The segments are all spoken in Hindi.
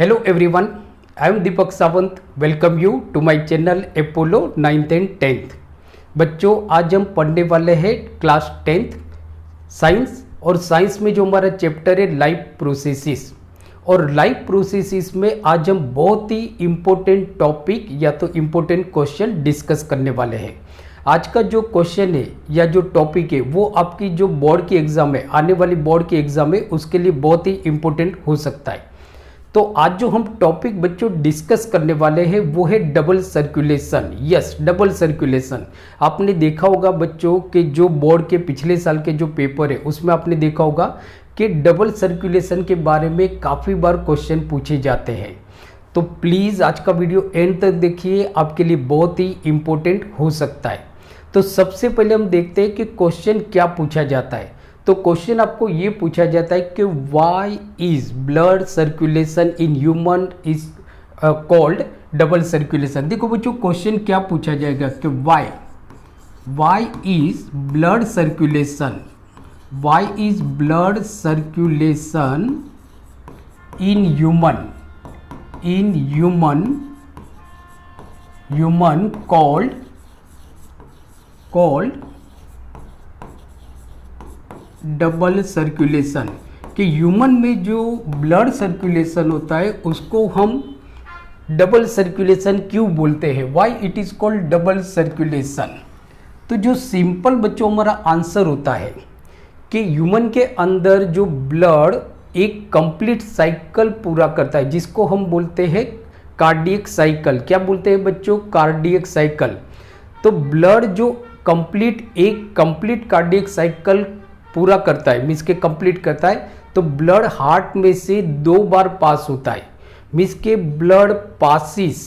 Hello everyone, I am Deepak Sawant. Welcome you to my channel Apollo 9th and 10th। बच्चों, आज हम पढ़ने वाले हैं क्लास 10th साइंस। और साइंस में जो हमारा चैप्टर है लाइफ प्रोसेसेस, और लाइफ प्रोसेसेस में आज हम बहुत ही इम्पोर्टेंट टॉपिक या तो इम्पोर्टेंट क्वेश्चन डिस्कस करने वाले हैं। आज का जो क्वेश्चन है या जो टॉपिक है वो आपकी जो बोर्ड की एग्ज़ाम है, आने वाली बोर्ड की एग्ज़ाम है, उसके लिए बहुत ही इम्पोर्टेंट हो सकता है। तो आज जो हम टॉपिक बच्चों डिस्कस करने वाले हैं वो है double circulation. Yes, double circulation. आपने देखा होगा बच्चों कि जो बोर्ड के पिछले साल के जो पेपर है उसमें आपने देखा होगा कि डबल सर्कुलेशन के बारे में काफ़ी बार क्वेश्चन पूछे जाते हैं। तो प्लीज़ आज का वीडियो एंड तक देखिए, आपके लिए बहुत ही इम्पोर्टेंट हो सकता है। तो सबसे पहले हम देखते हैं कि क्वेश्चन क्या पूछा जाता है। तो क्वेश्चन आपको ये पूछा जाता है कि why is blood circulation in human is called double circulation. देखो बच्चों, क्वेश्चन क्या पूछा जाएगा कि why is blood circulation, why is blood circulation in human called double circulation. कि ह्यूमन में जो ब्लड सर्कुलेशन होता है उसको हम डबल सर्कुलेशन क्यों बोलते हैं, why it is called double circulation. तो जो सिंपल बच्चों हमारा आंसर होता है कि ह्यूमन के अंदर जो ब्लड एक कंप्लीट साइकिल पूरा करता है जिसको हम बोलते हैं कार्डियक साइकिल। क्या बोलते हैं बच्चों? Cardiac cycle. तो ब्लड जो एक कंप्लीट कार्डियक साइकिल पूरा करता है, मीन्स के कंप्लीट करता है, तो ब्लड हार्ट में से 2 बार पास होता है। मीन्स के blood passes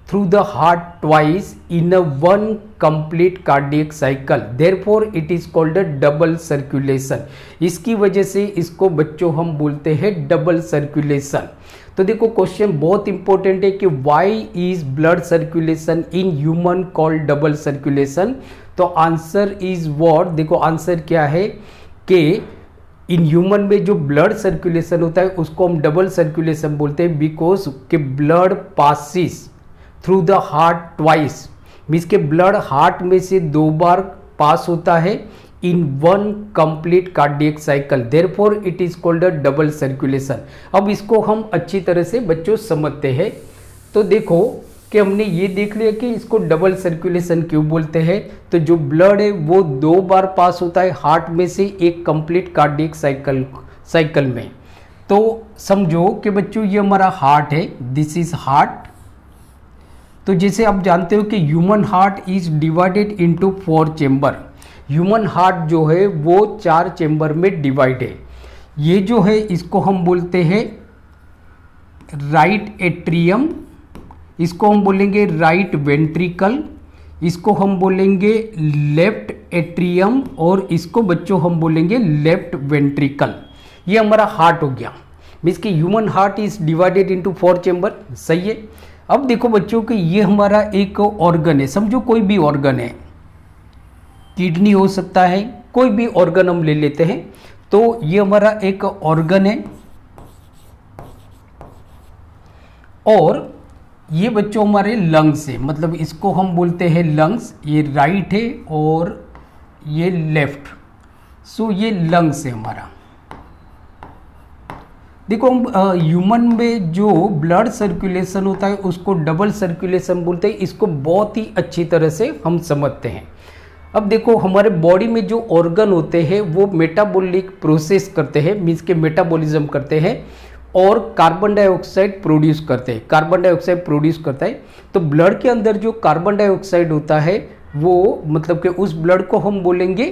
through the heart twice in a one complete cardiac cycle, therefore it is called a double circulation. इसकी वजह से इसको बच्चों हम बोलते हैं डबल सर्कुलेशन। तो देखो क्वेश्चन बहुत इंपॉर्टेंट है कि why is blood circulation in human called double circulation. तो आंसर इज व्हाट, देखो आंसर क्या है कि इन ह्यूमन में जो ब्लड सर्कुलेशन होता है उसको हम डबल सर्कुलेशन बोलते हैं बिकॉज के blood passes through the heart twice, means के ब्लड हार्ट में से 2 बार पास होता है in one complete cardiac cycle, therefore it is called a double circulation. अब इसको हम अच्छी तरह से बच्चों समझते हैं। तो देखो कि हमने ये देख लिया कि इसको डबल सर्कुलेशन क्यों बोलते हैं। तो जो ब्लड है वो 2 बार पास होता है हार्ट में से एक कंप्लीट कार्डियक साइकिल में। तो समझो कि बच्चों ये हमारा हार्ट है, दिस इज हार्ट। तो जैसे आप जानते हो कि human heart is divided into 4 chamber. Human heart जो है वो 4 चेंबर में डिवाइड है। ये जो है इसको हम बोलते हैं राइट एट्रियम, इसको हम बोलेंगे राइट वेंट्रिकल, इसको हम बोलेंगे लेफ्ट एट्रियम, और इसको बच्चों हम बोलेंगे लेफ्ट वेंट्रिकल। ये हमारा हार्ट हो गया। मीन्स कि human heart is divided into 4 chamber. सही है। अब देखो बच्चों कि ये हमारा एक ऑर्गन है, समझो कोई भी ऑर्गन है, किडनी हो सकता है, कोई भी ऑर्गन हम ले लेते हैं। तो ये हमारा एक ऑर्गन है और ये बच्चों हमारे लंग्स है, मतलब इसको हम बोलते हैं लंग्स। ये राइट है और ये लेफ्ट, सो ये लंग्स है हमारा। देखो हम ह्यूमन में जो ब्लड सर्कुलेशन होता है उसको डबल सर्कुलेशन बोलते हैं। इसको बहुत ही अच्छी तरह से हम समझते हैं। अब देखो हमारे बॉडी में जो ऑर्गन होते हैं वो मेटाबॉलिक प्रोसेस करते हैं, मीन्स के मेटाबॉलिज्म करते हैं और कार्बन डाइऑक्साइड प्रोड्यूस करते हैं। कार्बन डाइऑक्साइड प्रोड्यूस करता है। तो ब्लड के अंदर जो कार्बन डाइऑक्साइड होता है वो मतलब कि उस ब्लड को हम बोलेंगे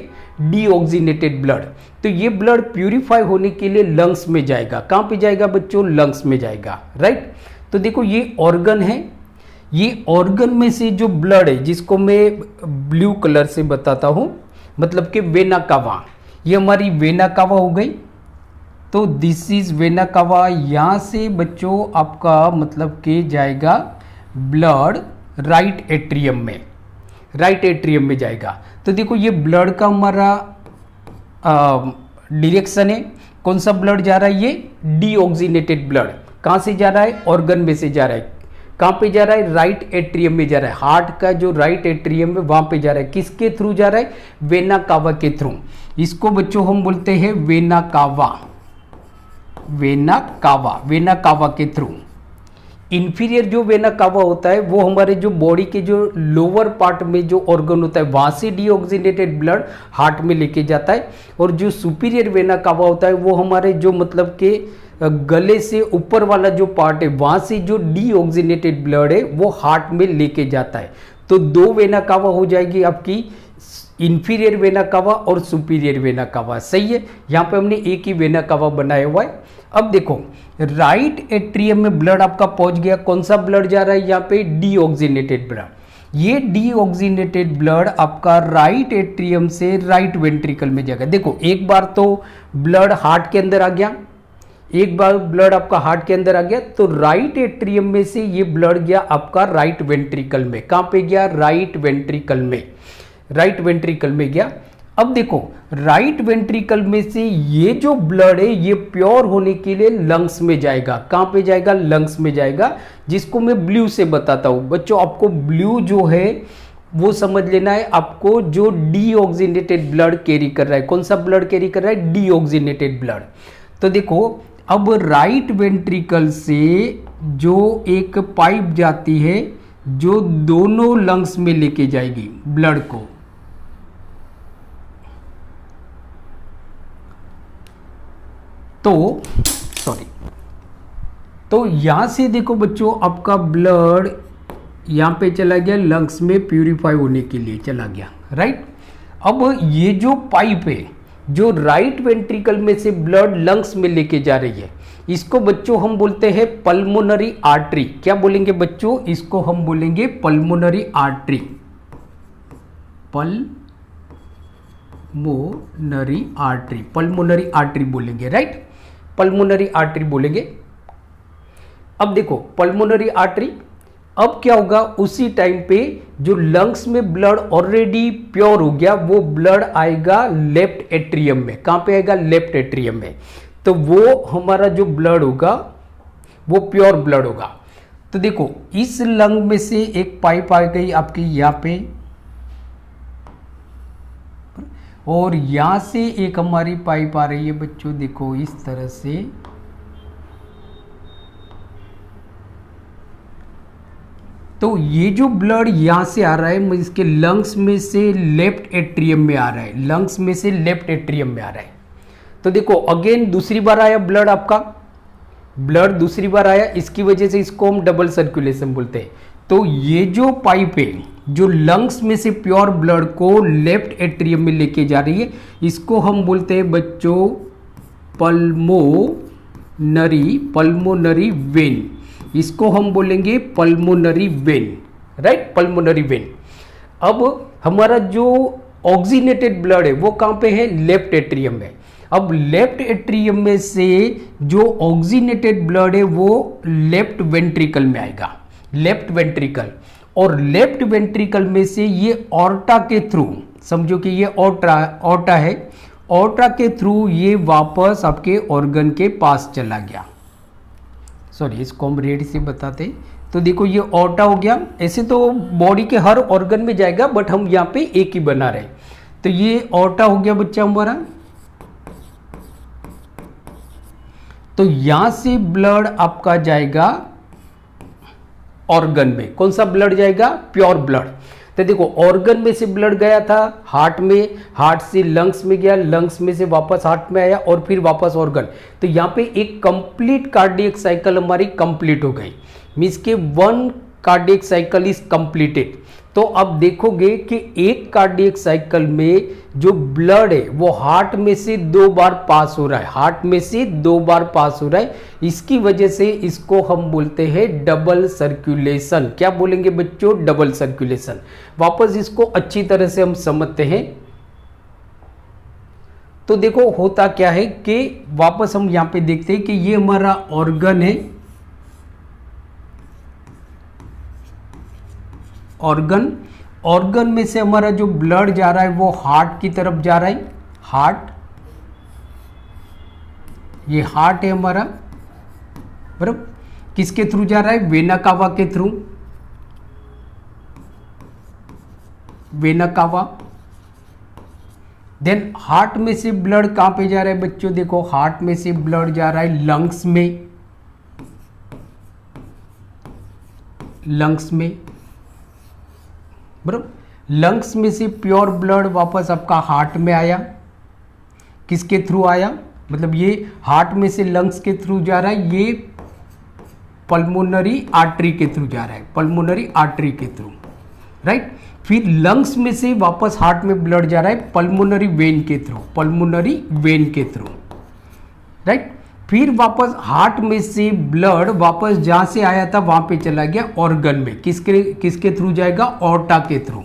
डीऑक्सीनेटेड ब्लड। तो ये ब्लड प्यूरिफाई होने के लिए लंग्स में जाएगा। कहाँ पे जाएगा बच्चों? लंग्स में जाएगा, राइट। तो देखो ये ऑर्गन है, ये ऑर्गन में से जो ब्लड है जिसको मैं ब्लू कलर से बताता हूँ, मतलब कि वेना कावा, ये हमारी वेना कावा हो गई। तो दिस इज वेना कावा। यहाँ से बच्चों आपका मतलब कि जाएगा ब्लड राइट एट्रियम में, राइट एट्रियम में जाएगा। तो देखो ये ब्लड का हमारा डायरेक्शन है। कौन सा ब्लड जा रहा है? ये डीऑक्सीनेटेड ब्लड। कहाँ से जा रहा है, ऑर्गन में से जा रहा है। कहाँ पे जा रहा है, राइट एट्रियम में जा रहा है। हार्ट का जो राइट एट्रियम है वहां पे जा रहा है। किसके थ्रू जा रहा है, वेना कावा के थ्रू। इसको बच्चों हम बोलते हैं vena cava, vena cava, vena cava के थ्रू। इंफीरियर जो वेना कावा होता है वो हमारे जो बॉडी के जो लोअर पार्ट में जो ऑर्गन होता है वहां से डीऑक्सीनेटेड ब्लड हार्ट में लेके जाता है, और जो सुपीरियर वेना कावा होता है वो हमारे जो मतलब के गले से ऊपर वाला जो पार्ट है वहां से जो डीऑक्सीनेटेड ब्लड है वो हार्ट में लेके जाता है। तो दो वेना कावा हो जाएगी आपकी, इंफीरियर वेना कावा और सुपीरियर वेना कावा। सही है, यहाँ पे हमने एक ही वेना कावा बनाया हुआ है। अब देखो राइट एट्रियम में ब्लड आपका पहुंच गया। कौन सा ब्लड जा रहा है यहाँ पे, डीऑक्सीनेटेड ब्लड। ये डीऑक्सीनेटेड ब्लड आपका राइट एट्रियम से राइट वेंट्रिकल में जाएगा। देखो एक बार तो ब्लड हार्ट के अंदर आ गया, एक बार ब्लड आपका हार्ट के अंदर आ गया, तो राइट एट्रियम में से ये ब्लड गया आपका राइट वेंट्रिकल में। कहां पे गया, राइट वेंट्रिकल में, राइट वेंट्रिकल में गया। अब देखो राइट वेंट्रिकल में से ये जो ब्लड है ये प्योर होने के लिए लंग्स में जाएगा। कहां पे जाएगा, लंग्स में जाएगा, जिसको मैं ब्लू से बताता हूं। बच्चों आपको ब्लू जो है वो समझ लेना है, आपको जो डीऑक्सीनेटेड ब्लड कैरी कर रहा है। कौन सा ब्लड कैरी कर रहा है, डीऑक्सीनेटेड ब्लड। तो देखो अब राइट वेंट्रिकल से जो एक पाइप जाती है जो दोनों लंग्स में लेके जाएगी ब्लड को, तो यहां से देखो बच्चों आपका ब्लड यहां पे चला गया, लंग्स में प्यूरिफाई होने के लिए चला गया, राइट। अब ये जो पाइप है जो राइट वेंट्रिकल में से ब्लड लंग्स में लेके जा रही है, इसको बच्चों हम बोलते हैं पल्मोनरी आर्टरी। क्या बोलेंगे बच्चों, इसको हम बोलेंगे pulmonary artery, pulmonary artery, pulmonary artery बोलेंगे, राइट, पल्मोनरी आर्टरी बोलेंगे। अब देखो पल्मोनरी आर्टरी, अब क्या होगा, उसी टाइम पे जो लंग्स में ब्लड ऑलरेडी प्योर हो गया वो ब्लड आएगा लेफ्ट एट्रियम में। कहां पे आएगा, लेफ्ट एट्रियम में। तो वो हमारा जो ब्लड होगा वो प्योर ब्लड होगा। तो देखो इस लंग में से एक पाइप आ गई आपकी यहां पे, और यहां से एक हमारी पाइप आ रही है बच्चों, देखो इस तरह से। तो ये जो ब्लड यहां से आ रहा है इसके लंग्स में से लेफ्ट एट्रियम में आ रहा है, लंग्स में से लेफ्ट एट्रियम में आ रहा है। तो देखो अगेन दूसरी बार आया ब्लड, आपका ब्लड दूसरी बार आया, इसकी वजह से इसको हम डबल सर्कुलेशन बोलते हैं। तो ये जो पाइप है जो लंग्स में से प्योर ब्लड को लेफ्ट एट्रियम में लेके जा रही है, इसको हम बोलते हैं बच्चों पल्मोनरी वेन। इसको हम बोलेंगे pulmonary vein, right, pulmonary vein. अब हमारा जो ऑक्सीनेटेड ब्लड है वो कहां पे है, लेफ्ट एट्रियम में। अब लेफ्ट एट्रियम में से जो ऑक्सीनेटेड ब्लड है वो लेफ्ट वेंट्रिकल में आएगा, लेफ्ट वेंट्रिकल। और लेफ्ट वेंट्रिकल में से ये ऑर्टा के थ्रू, समझो कि ये ऑर्टा है, ऑर्टा के थ्रू ये वापस आपके ऑर्गन के पास चला गया। सॉरी, इसको हम रेड से बताते। तो देखो ये ऑर्टा हो गया। ऐसे तो बॉडी के हर ऑर्गन में जाएगा बट हम यहाँ पे एक ही बना रहे। तो ये ऑर्टा हो गया बच्चा हमारा। तो यहां से ब्लड आपका जाएगा ऑर्गन में। कौन सा ब्लड जाएगा, प्योर ब्लड। तो देखो ऑर्गन में से ब्लड गया था हार्ट में, हार्ट से लंग्स में गया, लंग्स में से वापस हार्ट में आया और फिर वापस ऑर्गन। तो यहाँ पे एक कंप्लीट कार्डियक साइकिल हमारी कंप्लीट हो गई, मींस के 1 कार्डियक साइकिल इज कंप्लीटेड। तो अब देखोगे कि एक कार्डियक साइकिल में जो ब्लड है वो हार्ट में से 2 बार पास हो रहा है, हार्ट में से 2 बार पास हो रहा है। इसकी वजह से इसको हम बोलते हैं डबल सर्कुलेशन। क्या बोलेंगे बच्चों, डबल सर्कुलेशन। वापस इसको अच्छी तरह से हम समझते हैं। तो देखो होता क्या है कि वापस हम यहां पे देखते हैं कि ये हमारा ऑर्गन है, ऑर्गन में से हमारा जो ब्लड जा रहा है वो हार्ट की तरफ जा रहा है, हार्ट, ये हार्ट है हमारा, बराबर। किसके थ्रू जा रहा है? वेना कावा के through, vena cava. Then heart में से ब्लड कहां पे जा रहा है बच्चों? देखो हार्ट में से ब्लड जा रहा है लंग्स में, लंग्स में, बराबर। लंग्स में से प्योर ब्लड वापस आपका हार्ट में आया, किसके थ्रू आया? मतलब ये हार्ट में से लंग्स के थ्रू जा रहा है, ये पल्मोनरी आर्टरी के थ्रू जा रहा है, पल्मोनरी आर्टरी के थ्रू, राइट। फिर लंग्स में से वापस हार्ट में ब्लड जा रहा है पल्मोनरी वेन के थ्रू, पल्मोनरी वेन के थ्रू, राइट। फिर वापस हार्ट में से ब्लड वापस जहां से आया था वहां पे चला गया ऑर्गन में, किसके थ्रू जाएगा? ऑर्टा के थ्रू,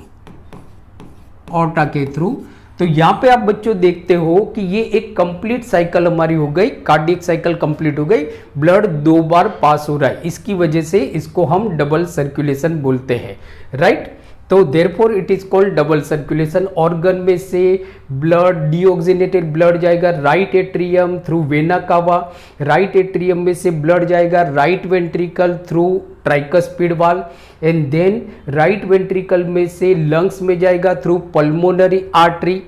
ऑर्टा के थ्रू। तो यहां पे आप बच्चों देखते हो कि ये एक कंप्लीट साइकिल हमारी हो गई, कार्डियक साइकिल कंप्लीट हो गई, ब्लड 2 बार पास हो रहा है, इसकी वजह से इसको हम डबल सर्कुलेशन बोलते हैं, राइट। तो therefore it is called double circulation. Organ में से ब्लड, डीऑक्सीनेटेड ब्लड जाएगा right atrium through vena cava, right atrium में से ब्लड जाएगा right ventricle through tricuspid valve, and then right ventricle में से लंग्स में जाएगा through pulmonary artery,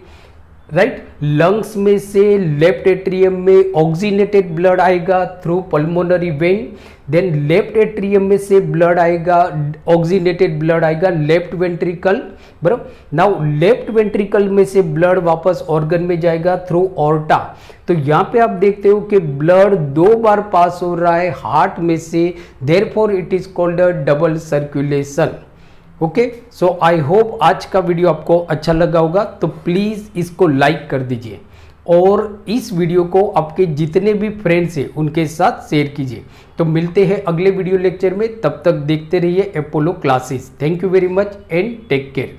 right. Lungs में से लेफ्ट एट्रियम में ऑक्सीनेटेड ब्लड आएगा through pulmonary vein, then left atrium में से ब्लड आएगा, ऑक्सीनेटेड ब्लड आएगा लेफ्ट वेंट्रिकल, बराबर। नाउ लेफ्ट वेंट्रिकल में से ब्लड वापस ऑर्गन में जाएगा थ्रू ऑर्टा। तो यहां पे आप देखते हो कि ब्लड 2 बार पास हो रहा है हार्ट में से, therefore it is called a double circulation. Okay, so I hope आज का वीडियो आपको अच्छा लगा होगा, तो प्लीज इसको लाइक कर दीजिए और इस वीडियो को आपके जितने भी फ्रेंड्स हैं उनके साथ शेयर कीजिए। तो मिलते हैं अगले वीडियो लेक्चर में, तब तक देखते रहिए Apollo classes. Thank you very much and take care.